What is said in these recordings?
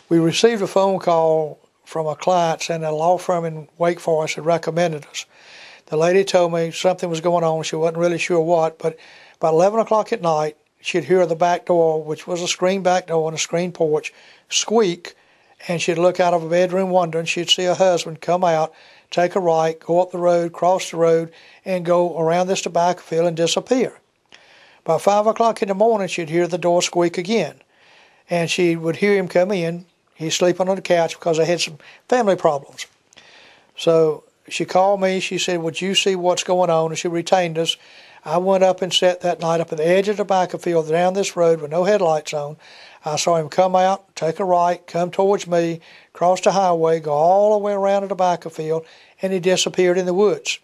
We received a phone call from a client saying that a law firm in Wake Forest had recommended us. The lady told me something was going on. She wasn't really sure what, but about 11 o'clock at night, she'd hear the back door, which was a screen back door and a screen porch, squeak, and she'd look out of a bedroom window and she'd see a husband come out, take a right, go up the road, cross the road, and go around this tobacco field and disappear. By 5 o'clock in the morning, she'd hear the door squeak again, and she would hear him come in. He's sleeping on the couch because they had some family problems. So she called me. She said, would you see what's going on? And she retained us. I went up and sat that night up at the edge of the tobacco field down this road with no headlights on. I saw him come out, take a right, come towards me, cross the highway, go all the way around the tobacco field, and he disappeared in the woods.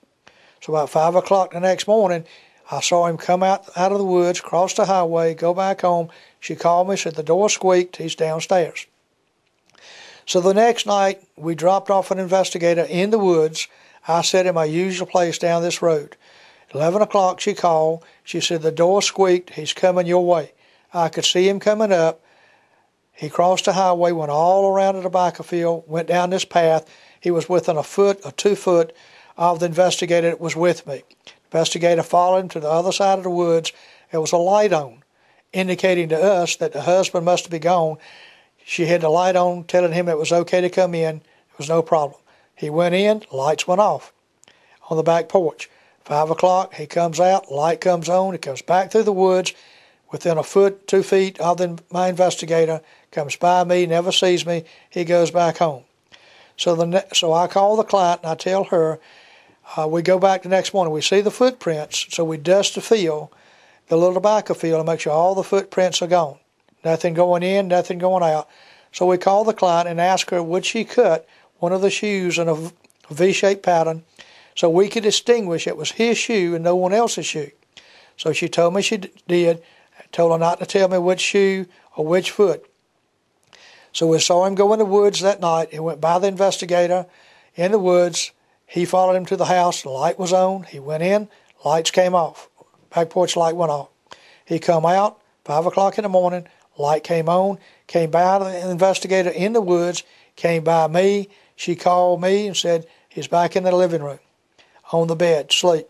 So about 5 o'clock the next morning, I saw him come out of the woods, cross the highway, go back home. She called me, said the door squeaked, he's downstairs. So the next night, we dropped off an investigator in the woods. I sat in my usual place down this road. 11 o'clock she called. She said, the door squeaked, he's coming your way. I could see him coming up. He crossed the highway, went all around the tobacco field, went down this path. He was within a foot or 2 foot of the investigator that was with me. The investigator followed him to the other side of the woods. There was a light on, indicating to us that the husband must be gone. She had the light on, telling him it was okay to come in. There was no problem. He went in, lights went off on the back porch. 5 o'clock, he comes out, light comes on, he comes back through the woods, within a foot, 2 feet of my investigator, comes by me, never sees me, he goes back home. So I call the client and I tell her, we go back the next morning, we see the footprints, so we dust the field, the little tobacco field, and make sure all the footprints are gone. Nothing going in, nothing going out. So we call the client and ask her, would she cut one of the shoes in a V-shaped pattern so we could distinguish it was his shoe and no one else's shoe. So she told me she did. I told her not to tell me which shoe or which foot. So we saw him go in the woods that night. He went by the investigator in the woods. He followed him to the house. The light was on. He went in. Lights came off. Back porch light went off. He come out, 5 o'clock in the morning. Light came on. Came by the investigator in the woods. Came by me. She called me and said, he's back in the living room on the bed, asleep.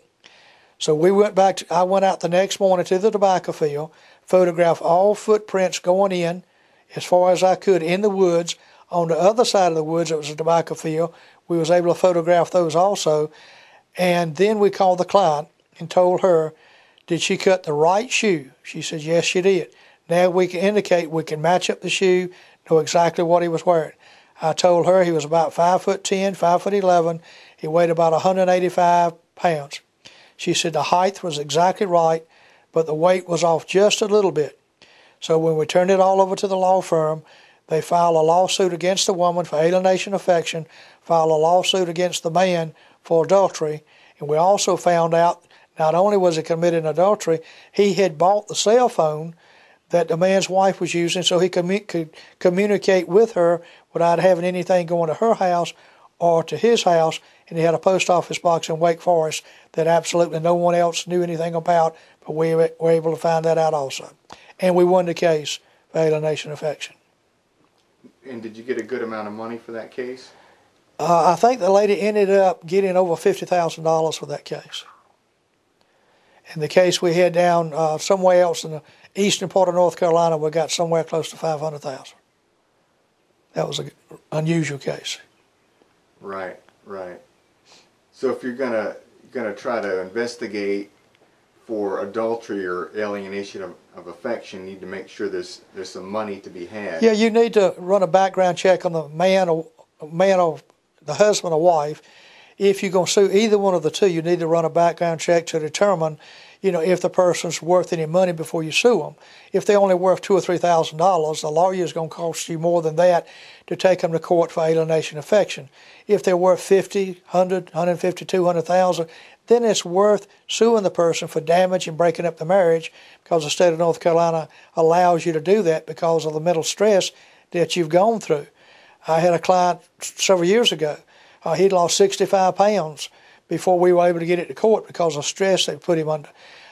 So we went back. I went out the next morning to the tobacco field, photographed all footprints going in as far as I could in the woods. On the other side of the woods, it was a tobacco field. We was able to photograph those also. And then we called the client and told her, did she cut the right shoe? She said, yes, she did. Now we can indicate, we can match up the shoe, know exactly what he was wearing. I told her he was about 5'10", 5'11". He weighed about 185 pounds. She said the height was exactly right, but the weight was off just a little bit. So when we turned it all over to the law firm, they filed a lawsuit against the woman for alienation affection, filed a lawsuit against the man for adultery, and we also found out not only was he committing adultery, he had bought the cell phone that the man's wife was using so he could communicate with her without having anything going to her house or to his house, and he had a post office box in Wake Forest that absolutely no one else knew anything about, but we were able to find that out also. And we won the case for alienation affection. And did you get a good amount of money for that case? I think the lady ended up getting over $50,000 for that case. And the case we had down somewhere else in the eastern part of North Carolina, we got somewhere close to $500,000. That was an unusual case. Right, right. So if you're gonna try to investigate for adultery or alienation of affection, you need to make sure there's some money to be had. Yeah, you need to run a background check on the man or the husband or wife. If you're going to sue either one of the two, you need to run a background check to determine, if the person's worth any money before you sue them. If they're only worth $2,000 or $3,000, the lawyer is going to cost you more than that to take them to court for alienation affection. If they're worth $50,000, $100,000, $150,000, $200,000, then it's worth suing the person for damage and breaking up the marriage, because the state of North Carolina allows you to do that because of the mental stress that you've gone through. I had a client several years ago. He'd lost 65 pounds before we were able to get it to court because of stress they put him under.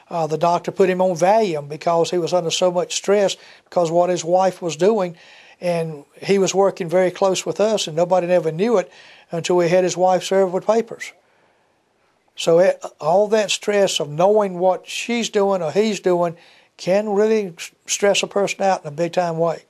The doctor put him on Valium because he was under so much stress because of what his wife was doing. And he was working very close with us, and nobody ever knew it until we had his wife served with papers. So all that stress of knowing what she's doing or he's doing can really stress a person out in a big time way.